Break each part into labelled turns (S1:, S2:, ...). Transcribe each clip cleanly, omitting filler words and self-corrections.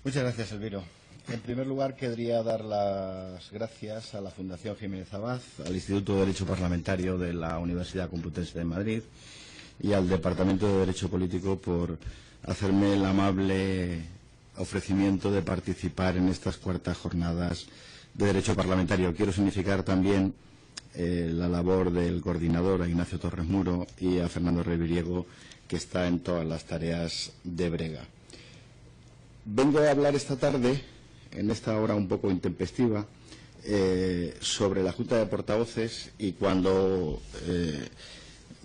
S1: Muchas gracias, Elviro. En primer lugar, querría dar las gracias a la Fundación Jiménez Abad, al Instituto de Derecho Parlamentario de la Universidad Complutense de Madrid y al Departamento de Derecho Político por hacerme el amable ofrecimiento de participar en estas cuartas jornadas de Derecho Parlamentario. Quiero significar también la labor del coordinador, a Ignacio Torres Muro, y a Fernando Reviriego, que está en todas las tareas de brega. Vengo a hablar esta tarde, en esta hora un poco intempestiva, sobre la Junta de Portavoces, y cuando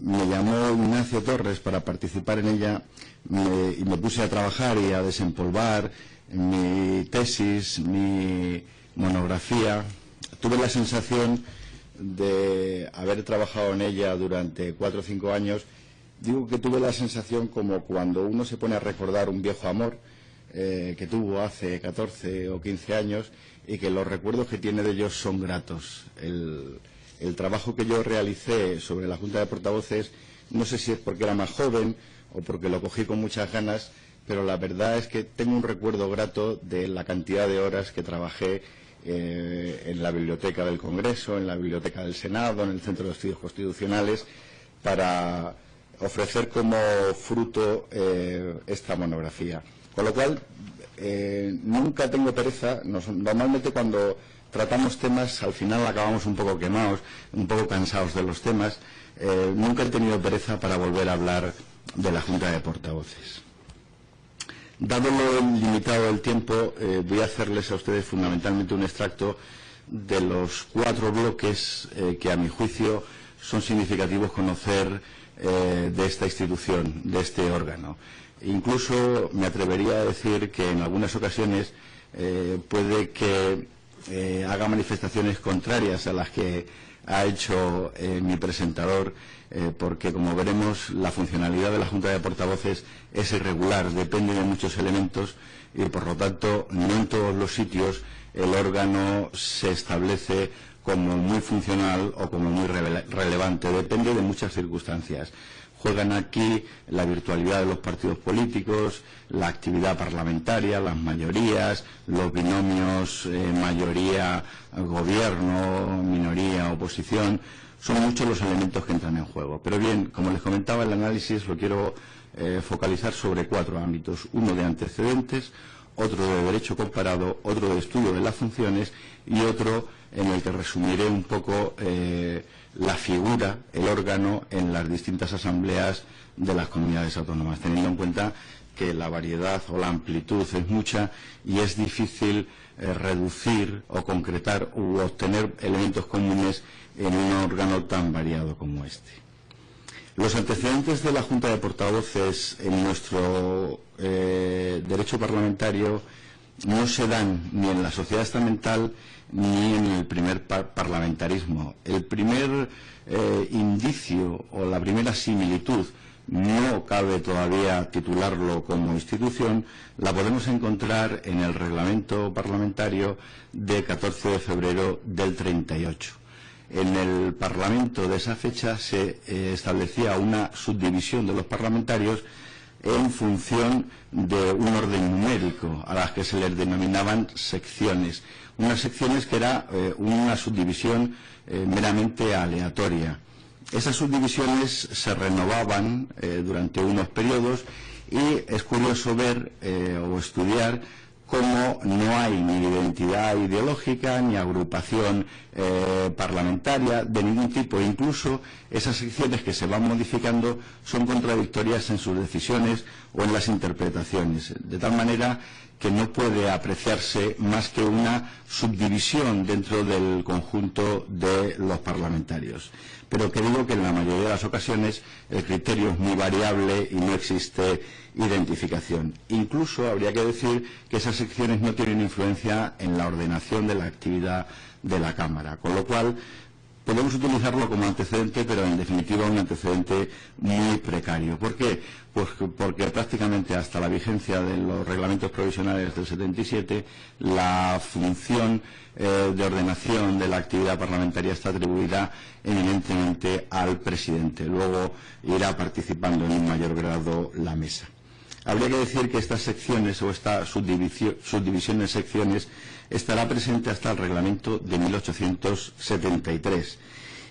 S1: me llamó Ignacio Torres para participar en ella y me puse a trabajar y a desempolvar mi tesis, mi monografía, tuve la sensación de haber trabajado en ella durante 4 o 5 años. Digo que tuve la sensación como cuando uno se pone a recordar un viejo amor que tuvo hace 14 o 15 años y que los recuerdos que tiene de ellos son gratos. El trabajo que yo realicé sobre la Junta de Portavoces, no sé si es porque era más joven o porque lo cogí con muchas ganas, pero la verdad es que tengo un recuerdo grato de la cantidad de horas que trabajé en la Biblioteca del Congreso, en la Biblioteca del Senado, en el Centro de Estudios Constitucionales, para ofrecer como fruto esta monografía. Con lo cual, nunca tengo pereza. Normalmente cuando tratamos temas, al final acabamos un poco quemados, un poco cansados de los temas. Nunca he tenido pereza para volver a hablar de la Junta de Portavoces. Dado lo limitado del tiempo, voy a hacerles a ustedes fundamentalmente un extracto de los 4 bloques que, a mi juicio, son significativos conocer de esta institución, de este órgano. Incluso me atrevería a decir que en algunas ocasiones puede que haga manifestaciones contrarias a las que ha hecho mi presentador, porque, como veremos, la funcionalidad de la Junta de Portavoces es irregular, depende de muchos elementos y, por lo tanto, no en todos los sitios el órgano se establece como muy funcional o como muy relevante, depende de muchas circunstancias. Juegan aquí la virtualidad de los partidos políticos, la actividad parlamentaria, las mayorías, los binomios mayoría-gobierno, minoría-oposición. Son muchos los elementos que entran en juego. Pero bien, como les comentaba, el análisis lo quiero focalizar sobre 4 ámbitos. Uno de antecedentes, otro de derecho comparado, otro de estudio de las funciones y otro en el que resumiré un poco la figura, el órgano en las distintas asambleas de las comunidades autónomas, teniendo en cuenta que la variedad o la amplitud es mucha y es difícil reducir o concretar u obtener elementos comunes en un órgano tan variado como este. Los antecedentes de la Junta de Portavoces en nuestro derecho parlamentario no se dan ni en la sociedad estamental ni en el primer parlamentarismo. El primer indicio o la primera similitud, no cabe todavía titularlo como institución, la podemos encontrar en el reglamento parlamentario de 14 de febrero del 38. En el Parlamento de esa fecha se establecía una subdivisión de los parlamentarios en función de un orden numérico, a las que se les denominaban secciones. Unas secciones que era una subdivisión meramente aleatoria. Esas subdivisiones se renovaban durante unos periodos y es curioso ver o estudiar cómo no hay ni identidad ideológica ni agrupación parlamentaria de ningún tipo. Incluso esas secciones que se van modificando son contradictorias en sus decisiones o en las interpretaciones, de tal manera que no puede apreciarse más que una subdivisión dentro del conjunto de los parlamentarios. Pero que digo que en la mayoría de las ocasiones el criterio es muy variable y no existe identificación. Incluso habría que decir que esas secciones no tienen influencia en la ordenación de la actividad de la Cámara, con lo cual podemos utilizarlo como antecedente, pero en definitiva un antecedente muy precario. ¿Por qué? Pues porque prácticamente hasta la vigencia de los reglamentos provisionales del 77, la función de ordenación de la actividad parlamentaria está atribuida eminentemente al presidente. Luego irá participando en un mayor grado la mesa. Habría que decir que estas secciones o esta subdivisión en secciones estará presente hasta el reglamento de 1873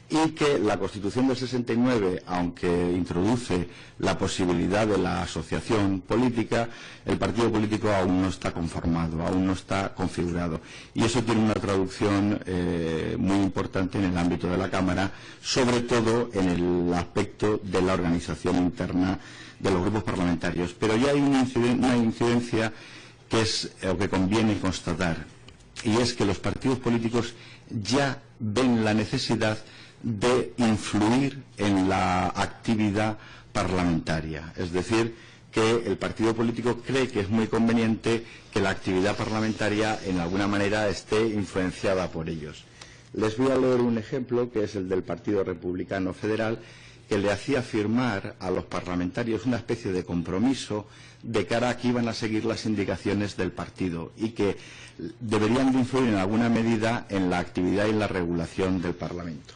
S1: y que la Constitución del 69, aunque introduce la posibilidad de la asociación política, el partido político aún no está conformado, aún no está configurado. Y eso tiene una traducción muy importante en el ámbito de la Cámara, sobre todo en el aspecto de la organización interna de los grupos parlamentarios. Pero ya hay una incidencia que es o que conviene constatar, y es que los partidos políticos ya ven la necesidad de influir en la actividad parlamentaria. Es decir, que el partido político cree que es muy conveniente que la actividad parlamentaria en alguna manera esté influenciada por ellos. Les voy a leer un ejemplo, que es el del Partido Republicano Federal, que le hacía firmar a los parlamentarios una especie de compromiso de cara a que iban a seguir las indicaciones del partido y que deberían de influir en alguna medida en la actividad y la regulación del Parlamento.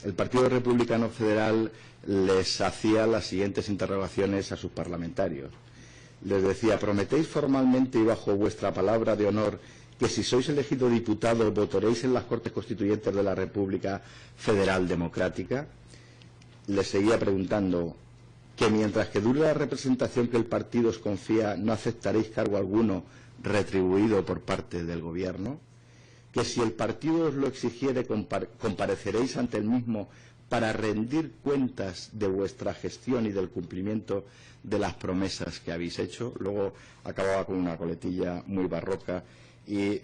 S1: El Partido Republicano Federal les hacía las siguientes interrogaciones a sus parlamentarios. Les decía: ¿prometéis formalmente y bajo vuestra palabra de honor que si sois elegido diputado votaréis en las Cortes Constituyentes de la República Federal Democrática? Les seguía preguntando que mientras que dure la representación que el partido os confía no aceptaréis cargo alguno retribuido por parte del Gobierno, que si el partido os lo exigiere compareceréis ante el mismo para rendir cuentas de vuestra gestión y del cumplimiento de las promesas que habéis hecho. Luego acababa con una coletilla muy barroca y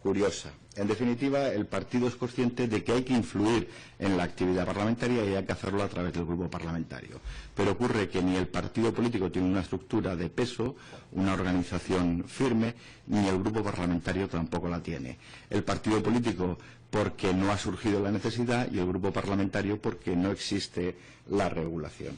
S1: curiosa. En definitiva, el partido es consciente de que hay que influir en la actividad parlamentaria y hay que hacerlo a través del grupo parlamentario. Pero ocurre que ni el partido político tiene una estructura de peso, una organización firme, ni el grupo parlamentario tampoco la tiene. El partido político porque no ha surgido la necesidad y el grupo parlamentario porque no existe la regulación.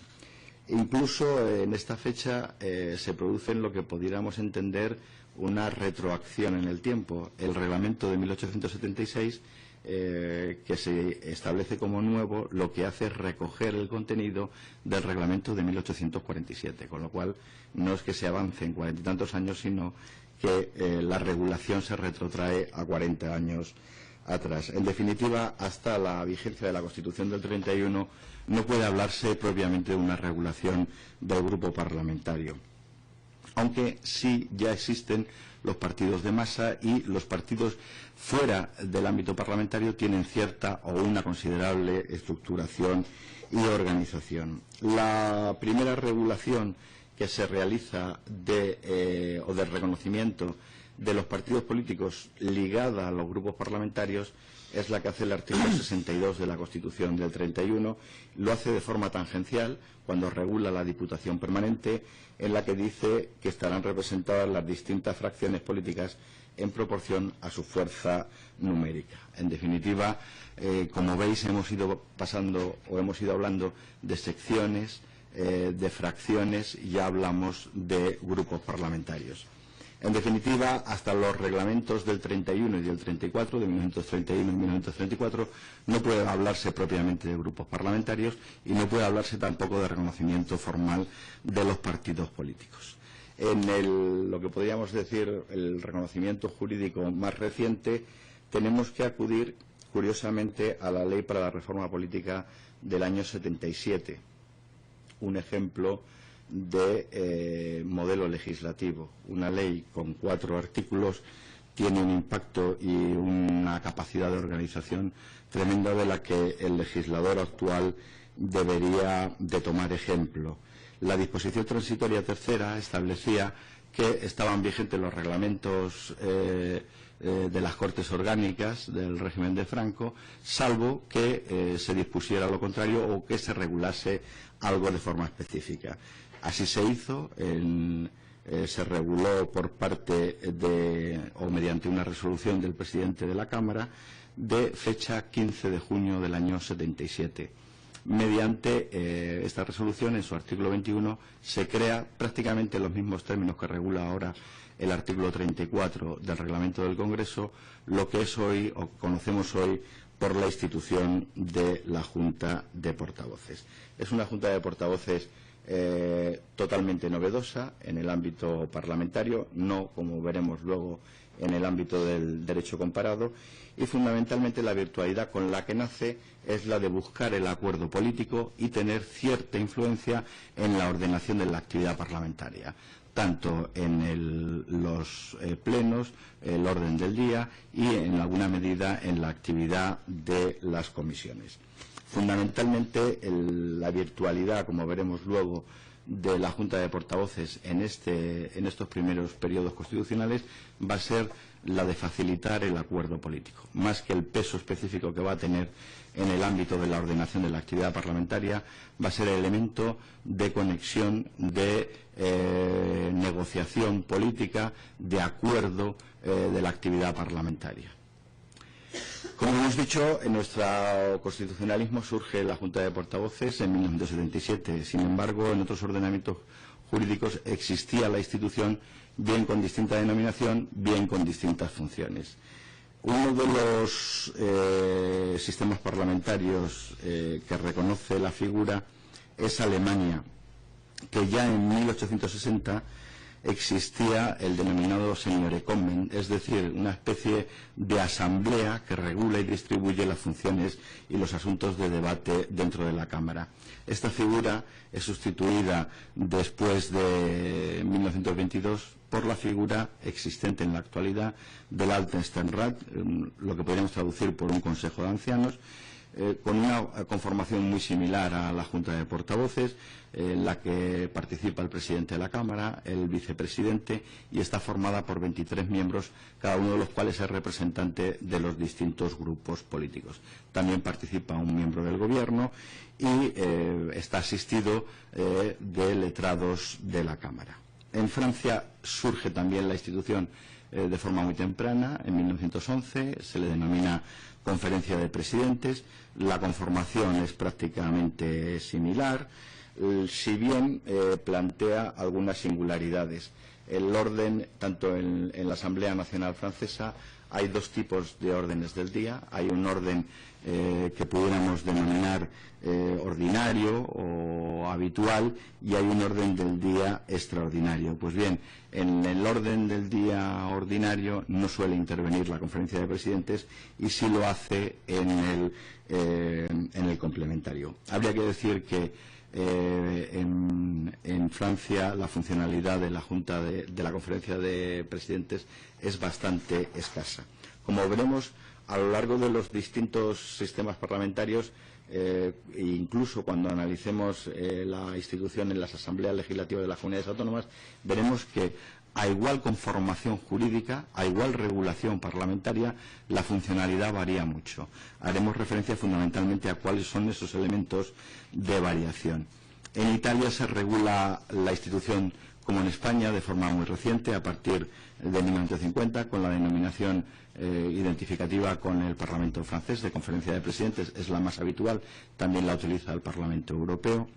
S1: Incluso en esta fecha se produce lo que pudiéramos entender una retroacción en el tiempo. El reglamento de 1876, que se establece como nuevo, lo que hace es recoger el contenido del reglamento de 1847, con lo cual no es que se avance en 40 y tantos años, sino que la regulación se retrotrae a 40 años atrás. En definitiva, hasta la vigencia de la Constitución del 31 no puede hablarse propiamente de una regulación del grupo parlamentario, aunque sí ya existen los partidos de masa y los partidos fuera del ámbito parlamentario tienen cierta o una considerable estructuración y organización. La primera regulación que se realiza o de reconocimiento de los partidos políticos ligada a los grupos parlamentarios es la que hace el artículo 62 de la Constitución del 31. Lo hace de forma tangencial cuando regula la Diputación Permanente, en la que dice que estarán representadas las distintas fracciones políticas en proporción a su fuerza numérica. En definitiva, como veis, hemos ido pasando o hemos ido hablando de secciones, de fracciones, y ya hablamos de grupos parlamentarios. En definitiva, hasta los reglamentos del 31 y del 34, de 1931 y 1934, no puede hablarse propiamente de grupos parlamentarios y no puede hablarse tampoco de reconocimiento formal de los partidos políticos. En lo que podríamos decir el reconocimiento jurídico más reciente, tenemos que acudir, curiosamente, a la Ley para la Reforma Política del año 77, un ejemplo de modelo legislativo. Una ley con 4 artículos tiene un impacto y una capacidad de organización tremenda de la que el legislador actual debería de tomar ejemplo. La disposición transitoria tercera establecía que estaban vigentes los reglamentos de las Cortes Orgánicas del régimen de Franco, salvo que se dispusiera lo contrario o que se regulase algo de forma específica. Así se hizo, se reguló por parte o mediante una resolución del presidente de la Cámara de fecha 15 de junio del año 77. Mediante esta resolución, en su artículo 21, se crea prácticamente los mismos términos que regula ahora el artículo 34 del reglamento del Congreso, lo que es hoy, o conocemos hoy, por la institución de la Junta de Portavoces. Es una Junta de Portavoces totalmente novedosa en el ámbito parlamentario, no, como veremos luego, en el ámbito del derecho comparado, y fundamentalmente la virtualidad con la que nace es la de buscar el acuerdo político y tener cierta influencia en la ordenación de la actividad parlamentaria, tanto en los plenos, el orden del día y en alguna medida en la actividad de las comisiones. Fundamentalmente la virtualidad, como veremos luego, de la Junta de Portavoces en estos primeros periodos constitucionales va a ser la de facilitar el acuerdo político, más que el peso específico que va a tener en el ámbito de la ordenación de la actividad parlamentaria, va a ser el elemento de conexión, de negociación política, de acuerdo de la actividad parlamentaria. Como hemos dicho, en nuestro constitucionalismo surge la Junta de Portavoces en 1977. Sin embargo, en otros ordenamientos jurídicos existía la institución bien con distinta denominación, bien con distintas funciones. Uno de los sistemas parlamentarios que reconoce la figura es Alemania, que ya en 1860 existía el denominado Seniorekommen, es decir, una especie de asamblea que regula y distribuye las funciones y los asuntos de debate dentro de la Cámara. Esta figura es sustituida después de 1922 por la figura existente en la actualidad del Altensternrat, lo que podríamos traducir por un Consejo de Ancianos, con una conformación muy similar a la Junta de Portavoces, en la que participa el presidente de la Cámara, el vicepresidente, y está formada por 23 miembros, cada uno de los cuales es representante de los distintos grupos políticos. También participa un miembro del Gobierno y está asistido de letrados de la Cámara. En Francia surge también la institución de forma muy temprana, en 1911, se le denomina Conferencia de Presidentes. La conformación es prácticamente similar, si bien plantea algunas singularidades. El orden, tanto en la Asamblea Nacional Francesa, hay dos tipos de órdenes del día. Hay un orden que pudiéramos denominar ordinario o habitual, y hay un orden del día extraordinario. Pues bien, en el orden del día ordinario no suele intervenir la Conferencia de Presidentes y sí lo hace en el complementario. Habría que decir que en Francia la funcionalidad de la Junta de la Conferencia de Presidentes es bastante escasa. Como veremos, a lo largo de los distintos sistemas parlamentarios, incluso cuando analicemos la institución en las asambleas legislativas de las comunidades autónomas, veremos que a igual conformación jurídica, a igual regulación parlamentaria, la funcionalidad varía mucho. Haremos referencia fundamentalmente a cuáles son esos elementos de variación. En Italia se regula la institución, como en España, de forma muy reciente, a partir de 1950, con la denominación identificativa con el Parlamento francés de Conferencia de Presidentes, es la más habitual, también la utiliza el Parlamento Europeo.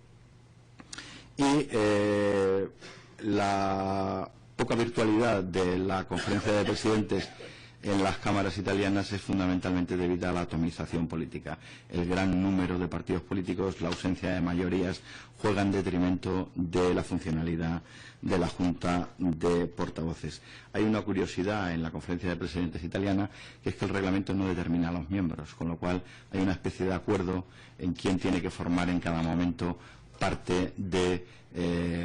S1: Y la poca virtualidad de la Conferencia de Presidentes en las cámaras italianas es fundamentalmente debido a la atomización política. El gran número de partidos políticos, la ausencia de mayorías, juega en detrimento de la funcionalidad de la Junta de Portavoces. Hay una curiosidad en la Conferencia de Presidentes italiana, que es que el reglamento no determina a los miembros, con lo cual hay una especie de acuerdo en quién tiene que formar en cada momento parte de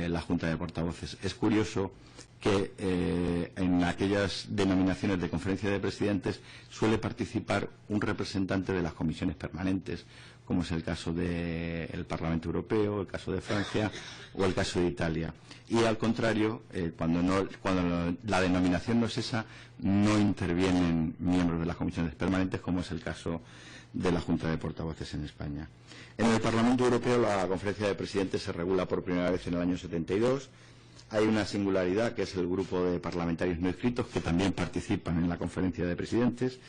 S1: la Junta de Portavoces. Es curioso que en aquellas denominaciones de Conferencia de Presidentes suele participar un representante de las comisiones permanentes, como es el caso del Parlamento Europeo, el caso de Francia o el caso de Italia. Y al contrario, cuando la denominación no es esa, no intervienen miembros de las comisiones permanentes, como es el caso de la Junta de Portavoces en España. En el Parlamento Europeo la Conferencia de Presidentes se regula por primera vez en el año 72. Hay una singularidad, que es el grupo de parlamentarios no inscritos, que también participan en la Conferencia de Presidentes.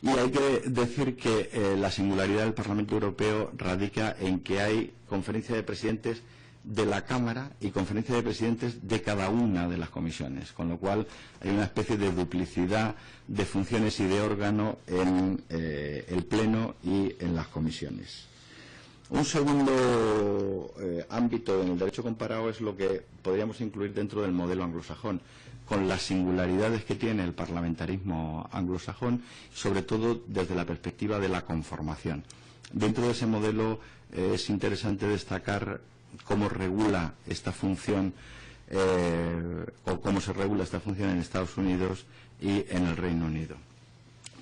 S1: Y hay que decir que la singularidad del Parlamento Europeo radica en que hay Conferencia de Presidentes de la Cámara y Conferencia de Presidentes de cada una de las comisiones, con lo cual hay una especie de duplicidad de funciones y de órgano en el Pleno y en las comisiones. Un segundo ámbito en el derecho comparado es lo que podríamos incluir dentro del modelo anglosajón, con las singularidades que tiene el parlamentarismo anglosajón, sobre todo desde la perspectiva de la conformación. Dentro de ese modelo es interesante destacar cómo regula esta función o cómo se regula esta función en Estados Unidos y en el Reino Unido.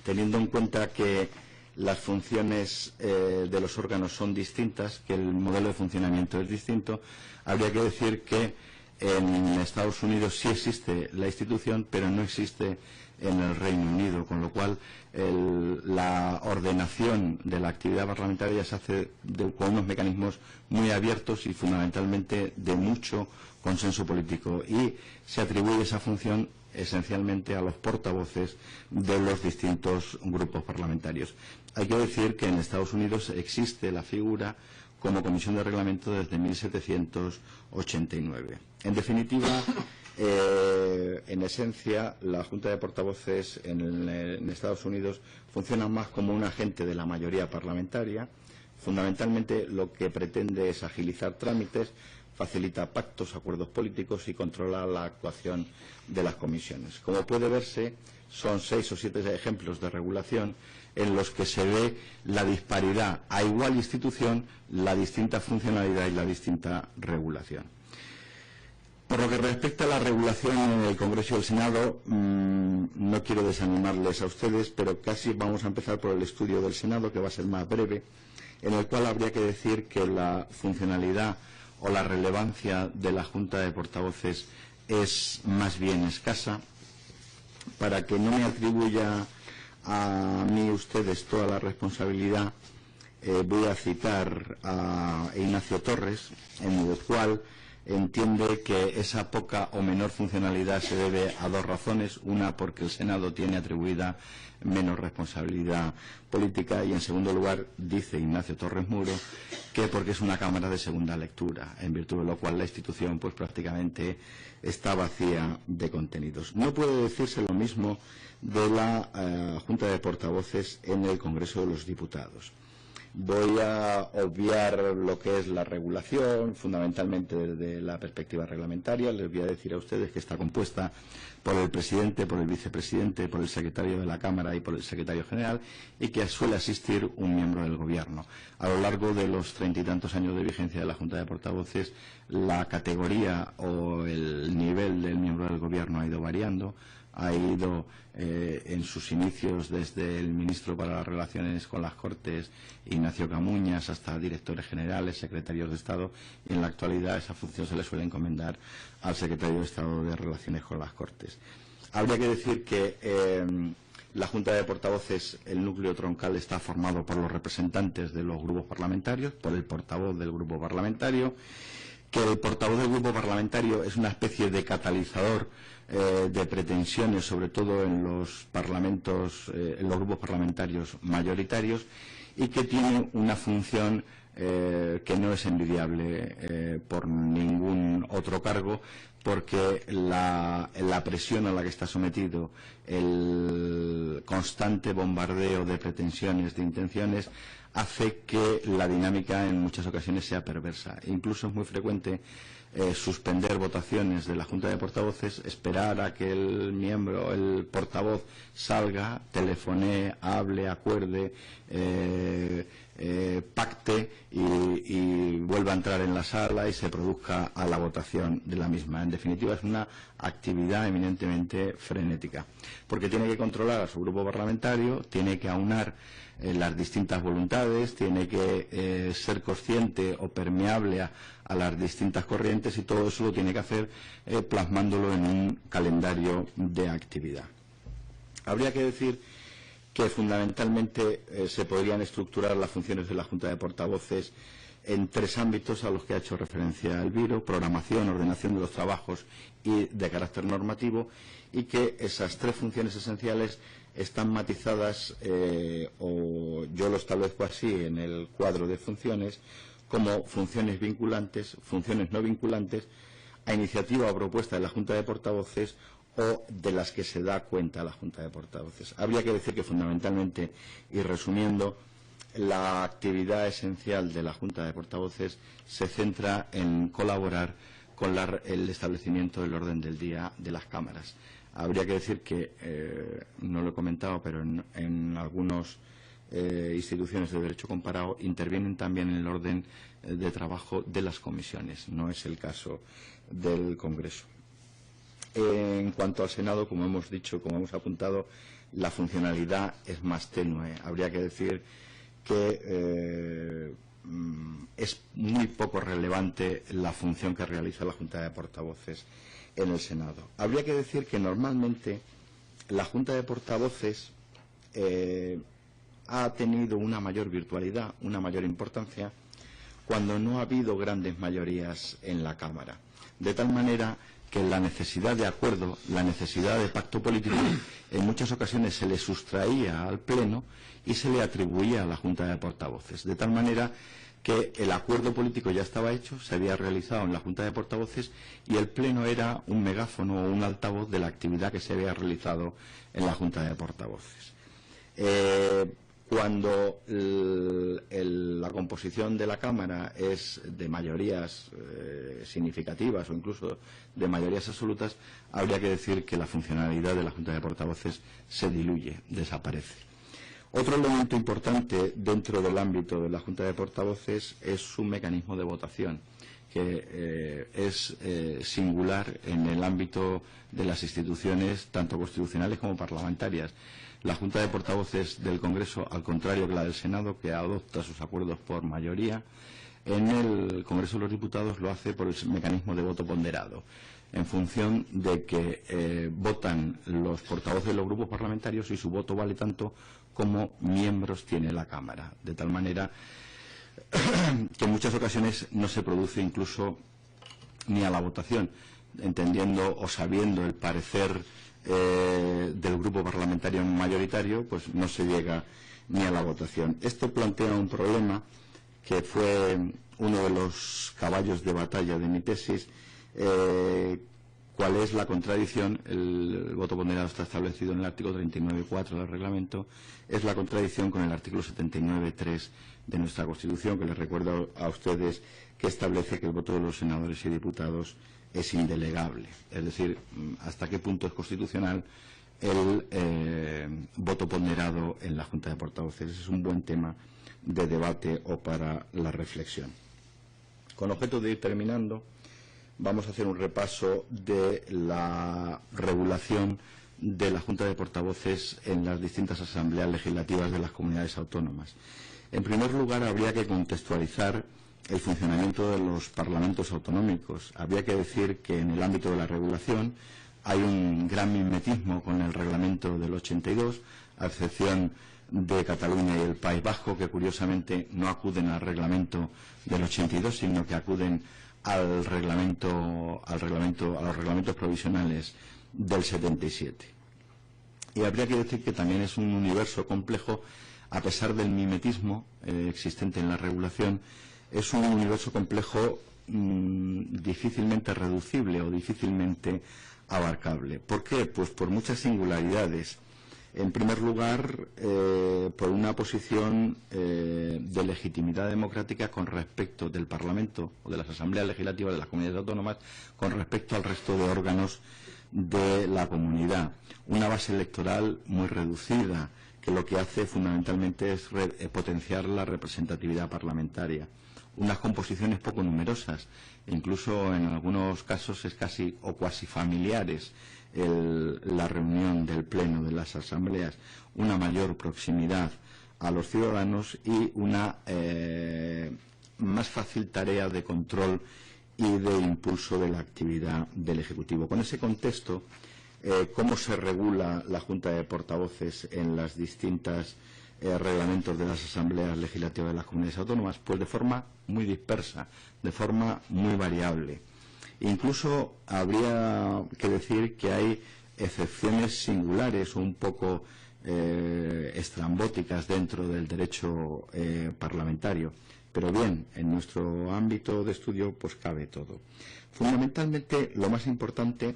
S1: Teniendo en cuenta que las funciones de los órganos son distintas, que el modelo de funcionamiento es distinto, habría que decir que en Estados Unidos sí existe la institución, pero no existe en el Reino Unido, con lo cual la ordenación de la actividad parlamentaria se hace con unos mecanismos muy abiertos y fundamentalmente de mucho consenso político, y se atribuye esa función esencialmente a los portavoces de los distintos grupos parlamentarios. Hay que decir que en Estados Unidos existe la figura como comisión de reglamento desde 1789. En definitiva, en esencia, la Junta de Portavoces en Estados Unidos funciona más como un agente de la mayoría parlamentaria. Fundamentalmente lo que pretende es agilizar trámites, facilita pactos, acuerdos políticos y controla la actuación de las comisiones. Como puede verse, son 6 o 7 ejemplos de regulación en los que se ve la disparidad a igual institución, la distinta funcionalidad y la distinta regulación. Por lo que respecta a la regulación en el Congreso y el Senado, no quiero desanimarles a ustedes, pero casi vamos a empezar por el estudio del Senado, que va a ser más breve, en el cual habría que decir que la funcionalidad o la relevancia de la Junta de Portavoces es más bien escasa. Para que no me atribuya a mí ustedes toda la responsabilidad, voy a citar a Ignacio Torres, en el cual entiende que esa poca o menor funcionalidad se debe a 2 razones. Una, porque el Senado tiene atribuida menos responsabilidad política, y en segundo lugar, dice Ignacio Torres Muro, que porque es una Cámara de segunda lectura, en virtud de lo cual la institución pues prácticamente está vacía de contenidos. No puede decirse lo mismo de la Junta de Portavoces en el Congreso de los Diputados. Voy a obviar lo que es la regulación, fundamentalmente desde la perspectiva reglamentaria. Les voy a decir a ustedes que está compuesta por el presidente, por el vicepresidente, por el secretario de la Cámara y por el secretario general, y que suele asistir un miembro del Gobierno. A lo largo de los 30 y tantos años de vigencia de la Junta de Portavoces, la categoría o el nivel del miembro del Gobierno ha ido variando. Ha ido en sus inicios desde el ministro para las Relaciones con las Cortes, Ignacio Camuñas, hasta directores generales, secretarios de Estado, y en la actualidad esa función se le suele encomendar al secretario de Estado de Relaciones con las Cortes. Habría que decir que la Junta de Portavoces, el núcleo troncal, está formado por los representantes de los grupos parlamentarios, por el portavoz del grupo parlamentario, que el portavoz del grupo parlamentario es una especie de catalizador de pretensiones, sobre todo en los parlamentos, en los grupos parlamentarios mayoritarios, y que tiene una función que no es envidiable por ningún otro cargo, porque la presión a la que está sometido, el constante bombardeo de pretensiones, de intenciones, hace que la dinámica en muchas ocasiones sea perversa. Incluso es muy frecuente suspender votaciones de la Junta de Portavoces, esperar a que el miembro, el portavoz, salga, telefonee, hable, acuerde, pacte y vuelva a entrar en la sala y se produzca a la votación de la misma. En definitiva, es una actividad eminentemente frenética, porque tiene que controlar a su grupo parlamentario, tiene que aunar las distintas voluntades, tiene que ser consciente o permeable a las distintas corrientes, y todo eso lo tiene que hacer plasmándolo en un calendario de actividad. Habría que decir que fundamentalmente se podrían estructurar las funciones de la Junta de Portavoces en 3 ámbitos a los que ha hecho referencia Elviro: programación, ordenación de los trabajos y de carácter normativo, y que esas 3 funciones esenciales están matizadas, o yo lo establezco así en el cuadro de funciones, como funciones vinculantes, funciones no vinculantes, a iniciativa o propuesta de la Junta de Portavoces, o de las que se da cuenta la Junta de Portavoces. Habría que decir que fundamentalmente, y resumiendo, la actividad esencial de la Junta de Portavoces se centra en colaborar con el establecimiento del orden del día de las cámaras. Habría que decir que, no lo he comentado, pero en algunas instituciones de derecho comparado intervienen también en el orden de trabajo de las comisiones. No es el caso del Congreso. En cuanto al Senado, como hemos dicho, como hemos apuntado, la funcionalidad es más tenue. Habría que decir que es muy poco relevante la función que realiza la Junta de Portavoces en el Senado. Habría que decir que normalmente la Junta de Portavoces ha tenido una mayor virtualidad, una mayor importancia, cuando no ha habido grandes mayorías en la Cámara. De tal manera que la necesidad de acuerdo, la necesidad de pacto político, en muchas ocasiones se le sustraía al Pleno y se le atribuía a la Junta de Portavoces. De tal manera que el acuerdo político ya estaba hecho, se había realizado en la Junta de Portavoces y el Pleno era un megáfono o un altavoz de la actividad que se había realizado en la Junta de Portavoces. Cuando la composición de la Cámara es de mayorías significativas o incluso de mayorías absolutas, habría que decir que la funcionalidad de la Junta de Portavoces se diluye, desaparece. Otro elemento importante dentro del ámbito de la Junta de Portavoces es su mecanismo de votación, que es singular en el ámbito de las instituciones tanto constitucionales como parlamentarias. La Junta de Portavoces del Congreso, al contrario que la del Senado, que adopta sus acuerdos por mayoría, en el Congreso de los Diputados lo hace por el mecanismo de voto ponderado, en función de que votan los portavoces de los grupos parlamentarios y su voto vale tanto como miembros tiene la Cámara, de tal manera que en muchas ocasiones no se produce incluso ni a la votación, entendiendo o sabiendo el parecer del grupo parlamentario mayoritario, pues no se llega ni a la votación. Esto plantea un problema que fue uno de los caballos de batalla de mi tesis. ¿Cuál es la contradicción? El voto ponderado está establecido en el artículo 39.4 del reglamento. Es la contradicción con el artículo 79.3 de nuestra Constitución, que les recuerdo a ustedes que establece que el voto de los senadores y diputados es indelegable. Es decir, hasta qué punto es constitucional el voto ponderado en la Junta de Portavoces. Ese es un buen tema de debate o para la reflexión. Con objeto de ir terminando, vamos a hacer un repaso de la regulación de la Junta de Portavoces en las distintas asambleas legislativas de las comunidades autónomas. En primer lugar, habría que contextualizar el funcionamiento de los parlamentos autonómicos. Habría que decir que en el ámbito de la regulación hay un gran mimetismo con el reglamento del 82, a excepción de Cataluña y el País Vasco, que curiosamente no acuden al reglamento del 82, sino que acuden a los reglamentos provisionales del 77. Y habría que decir que también es un universo complejo, a pesar del mimetismo existente en la regulación. Es un universo complejo difícilmente reducible o difícilmente abarcable. ¿Por qué? Pues por muchas singularidades. En primer lugar, por una posición de legitimidad democrática con respecto del Parlamento o de las asambleas legislativas de las comunidades autónomas con respecto al resto de órganos de la comunidad. Una base electoral muy reducida, que lo que hace fundamentalmente es potenciar la representatividad parlamentaria. Unas composiciones poco numerosas, incluso en algunos casos es casi o cuasi familiares la reunión del Pleno de las asambleas, una mayor proximidad a los ciudadanos y una más fácil tarea de control y de impulso de la actividad del Ejecutivo. Con ese contexto, ¿cómo se regula la Junta de Portavoces en las distintas reglamentos de las asambleas legislativas de las comunidades autónomas? Pues de forma muy dispersa, de forma muy variable. Incluso habría que decir que hay excepciones singulares o un poco estrambóticas dentro del derecho parlamentario. Pero bien, en nuestro ámbito de estudio pues cabe todo. Fundamentalmente, lo más importante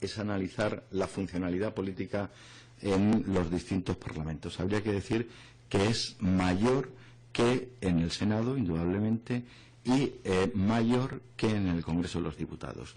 S1: es analizar la funcionalidad política en los distintos parlamentos. Habría que decir que es mayor que en el Senado, indudablemente, y mayor que en el Congreso de los Diputados.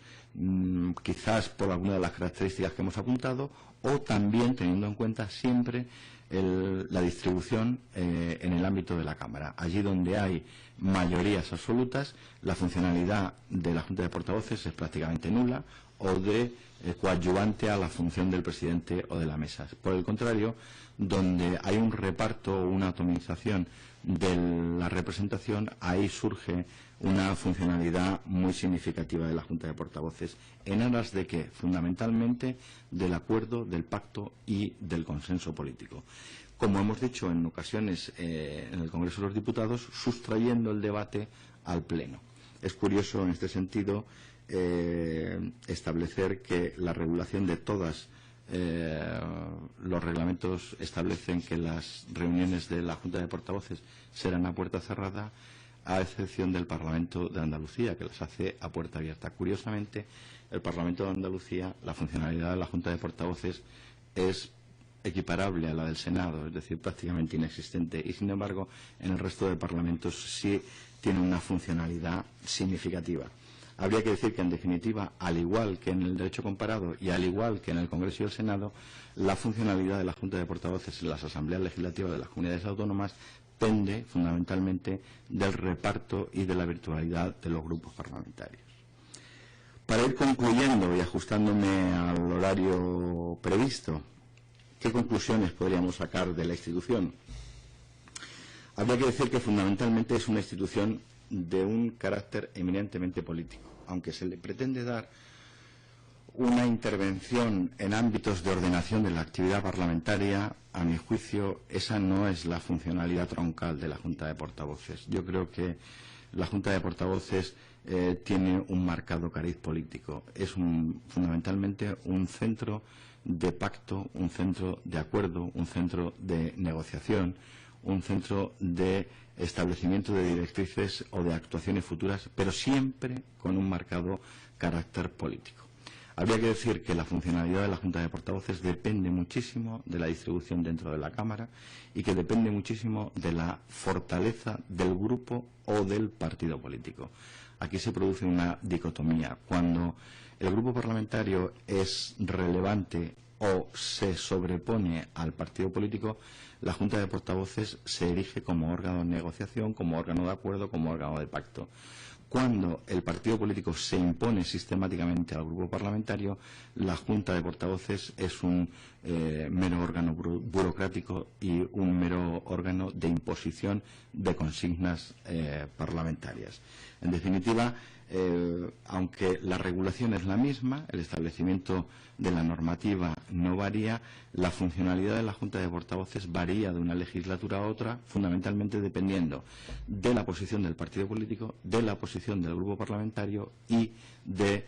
S1: Quizás por alguna de las características que hemos apuntado, o también teniendo en cuenta siempre la distribución en el ámbito de la Cámara. Allí donde hay mayorías absolutas, la funcionalidad de la Junta de Portavoces es prácticamente nula o de coadyuvante a la función del presidente o de la mesa. Por el contrario, donde hay un reparto o una atomización de la representación, ahí surge una funcionalidad muy significativa de la Junta de Portavoces. ¿En aras de qué? Fundamentalmente del acuerdo, del pacto y del consenso político. Como hemos dicho en ocasiones en el Congreso de los Diputados, sustrayendo el debate al Pleno. Es curioso en este sentido establecer que la regulación de todas los reglamentos establecen que las reuniones de la Junta de Portavoces serán a puerta cerrada, a excepción del Parlamento de Andalucía, que las hace a puerta abierta. Curiosamente, el Parlamento de Andalucía, la funcionalidad de la Junta de Portavoces es equiparable a la del Senado, es decir, prácticamente inexistente, y sin embargo, en el resto de parlamentos sí tiene una funcionalidad significativa. Habría que decir que, en definitiva, al igual que en el derecho comparado y al igual que en el Congreso y el Senado, la funcionalidad de la Junta de Portavoces en las asambleas legislativas de las comunidades autónomas pende fundamentalmente del reparto y de la virtualidad de los grupos parlamentarios. Para ir concluyendo y ajustándome al horario previsto, ¿qué conclusiones podríamos sacar de la institución? Habría que decir que fundamentalmente es una institución de un carácter eminentemente político, aunque se le pretende dar una intervención en ámbitos de ordenación de la actividad parlamentaria. A mi juicio, esa no es la funcionalidad troncal de la Junta de Portavoces. Yo creo que la Junta de Portavoces tiene un marcado cariz político. Es fundamentalmente un centro de pacto, un centro de acuerdo, un centro de negociación, un centro de establecimiento de directrices o de actuaciones futuras, pero siempre con un marcado carácter político. Habría que decir que la funcionalidad de la Junta de Portavoces depende muchísimo de la distribución dentro de la Cámara y que depende muchísimo de la fortaleza del grupo o del partido político. Aquí se produce una dicotomía. Cuando el grupo parlamentario es relevante o se sobrepone al partido político, la Junta de Portavoces se erige como órgano de negociación, como órgano de acuerdo, como órgano de pacto. Cuando el partido político se impone sistemáticamente al grupo parlamentario, la Junta de Portavoces es un mero órgano burocrático y un mero órgano de imposición de consignas parlamentarias. En definitiva, aunque la regulación es la misma, el establecimiento de la normativa no varía, la funcionalidad de la Junta de Portavoces varía de una legislatura a otra, fundamentalmente dependiendo de la posición del partido político, de la posición del grupo parlamentario y de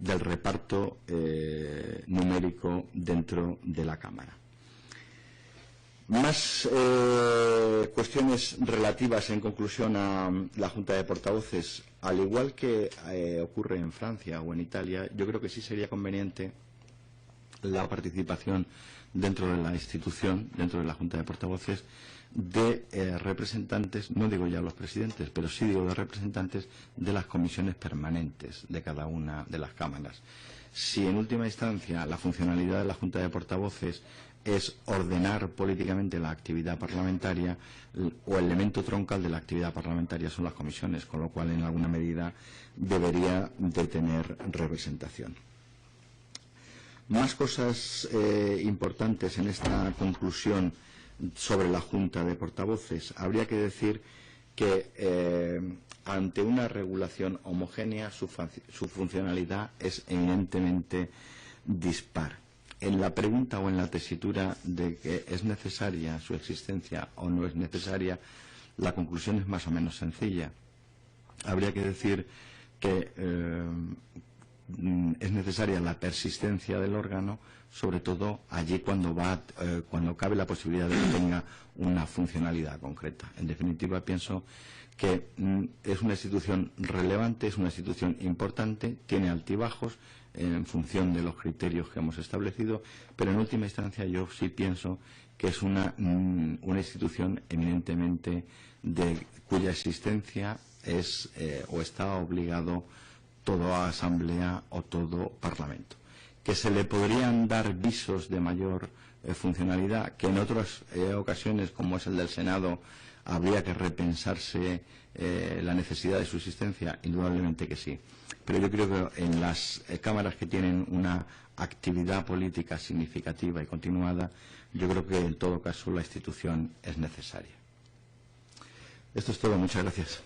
S1: del reparto numérico dentro de la Cámara. Más cuestiones relativas, en conclusión, a la Junta de Portavoces. Al igual que ocurre en Francia o en Italia, yo creo que sí sería conveniente la participación dentro de la institución, dentro de la Junta de Portavoces, de representantes, no digo ya los presidentes, pero sí digo de representantes de las comisiones permanentes de cada una de las cámaras. Si en última instancia la funcionalidad de la Junta de Portavoces es ordenar políticamente la actividad parlamentaria, o el elemento troncal de la actividad parlamentaria son las comisiones, con lo cual en alguna medida debería de tener representación. Más cosas importantes en esta conclusión sobre la Junta de Portavoces. Habría que decir que ante una regulación homogénea su funcionalidad es eminentemente dispar. En la pregunta o en la tesitura de que es necesaria su existencia o no es necesaria, la conclusión es más o menos sencilla. Habría que decir que es necesaria la persistencia del órgano, sobre todo allí cuando cabe la posibilidad de que tenga una funcionalidad concreta. En definitiva, pienso que es una institución relevante, es una institución importante, tiene altibajos, en función de los criterios que hemos establecido, pero en última instancia yo sí pienso que es una institución eminentemente cuya existencia es o está obligado toda asamblea o todo parlamento. Que se le podrían dar visos de mayor funcionalidad, que en otras ocasiones, como es el del Senado, habría que repensarse la necesidad de su existencia, indudablemente que sí. Pero yo creo que en las cámaras que tienen una actividad política significativa y continuada, yo creo que en todo caso la institución es necesaria. Esto es todo. Muchas gracias.